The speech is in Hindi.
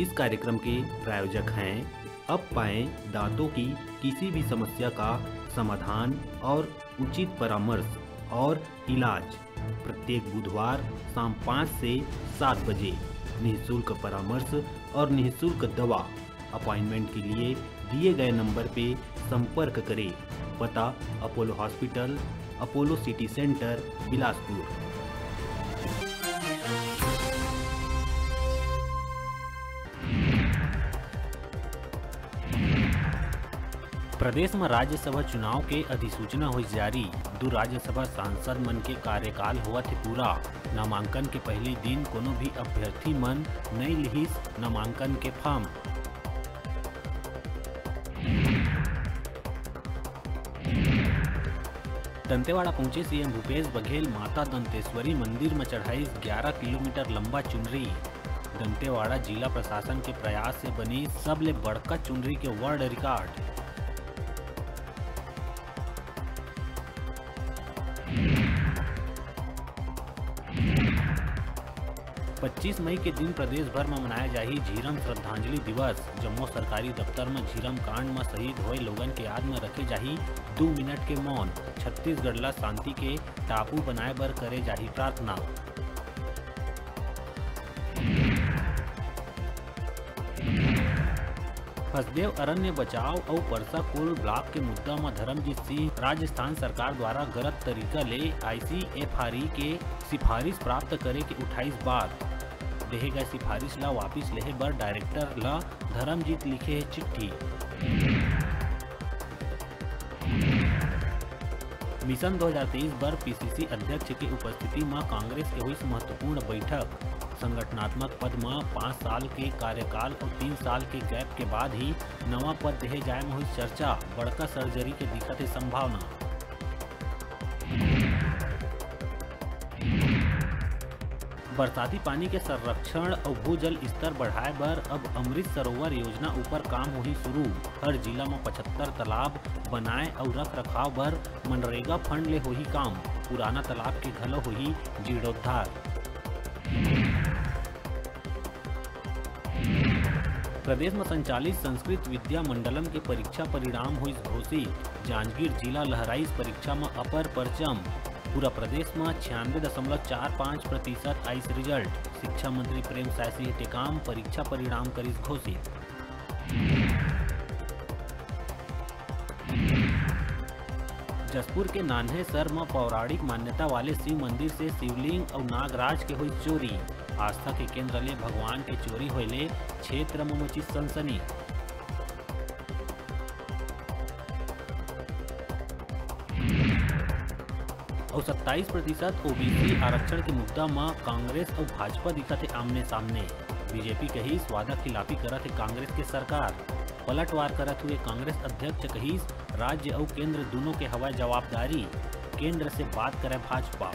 इस कार्यक्रम के प्रायोजक हैं अब पाएं दांतों की किसी भी समस्या का समाधान और उचित परामर्श और इलाज। प्रत्येक बुधवार शाम 5 से 7 बजे निःशुल्क परामर्श और निःशुल्क दवा। अपॉइंटमेंट के लिए दिए गए नंबर पे संपर्क करें। पता Apollo hospital, Apollo city centre, Bilaspur. प्रदेश में राज्यसभा चुनाव के अधिसूचना हुई जारी। 2 राज्यसभा सांसद मन के कार्यकाल हुआ थे पूरा। नामांकन के पहले दिन कोनो भी अभ्यर्थी मन नहीं लिहिस नामांकन के फॉर्म। दंतेवाड़ा पहुंचे सीएम भूपेश बघेल माता दंतेश्वरी मंदिर में चढ़ाई 11 किलोमीटर लंबा चुनरी। दंतेवाड़ा जिला प्रशासन के प्रयास से बनी सबले बड़का चुनरी के वर्ल्ड रिकॉर्ड। पच्चीस मई के दिन प्रदेश भर में मनाया जाही झीरम श्रद्धांजलि दिवस। जम्मू सरकारी दफ्तर में झीरम कांड में शहीद हुए लोगन के याद में रखे जाही 2 मिनट के मौन। छत्तीसगढ़ ला शांति के टापू बनाए बर करे जाही प्रार्थना। हसदेव अरण्य बचाव और परसा कोल ब्लॉक के मुद्दा में धर्मजीत सिंह राजस्थान सरकार द्वारा गलत तरीका ले ICFRE के सिफारिश प्राप्त करे के 28 बार देहे गए सिफारिश ला वापिस लेहे बर डायरेक्टर ला धर्मजीत लिखे है चिट्ठी। मिशन 2023 बर PCC अध्यक्ष की उपस्थिति में कांग्रेस के हुई महत्वपूर्ण बैठक। संगठनात्मक पद में 5 साल के कार्यकाल और 3 साल के गैप के बाद ही नवा पद देहे जाए में हुई चर्चा। बड़का सर्जरी के दिखत है संभावना। बरसाती पानी के संरक्षण और भूजल स्तर बढ़ाए बर अब अमृत सरोवर योजना ऊपर काम हुई शुरू। हर जिला में 75 तालाब बनाए और रख रखाव बर मनरेगा फंड ले होही काम। पुराना तालाब के घलो होही जीर्णोद्धार। प्रदेश में संचालित संस्कृत विद्या मंडलम के परीक्षा परिणाम हुई घोषित। जांजगीर जिला लहराइस परीक्षा में अपर परचम। पूरा प्रदेश में 96.45% आइस रिजल्ट। शिक्षा मंत्री प्रेम साय सिंह टेकाम परीक्षा परिणाम करिस घोषित। जसपुर के नान्हेसर में पौराणिक मान्यता वाले शिव मंदिर से शिवलिंग और नागराज के हुई चोरी। आस्था के केंद्र ले भगवान के चोरी होले क्षेत्र में मची सनसनी। और 27% OBC आरक्षण के मुद्दा में कांग्रेस और भाजपा दिखा थे आमने सामने। बीजेपी कहिस वादा खिलाफी करत है कांग्रेस के सरकार। पलटवार करत हुए कांग्रेस अध्यक्ष कहिस राज्य और केंद्र दोनों के हवाई जवाबदारी। केंद्र से बात करे भाजपा।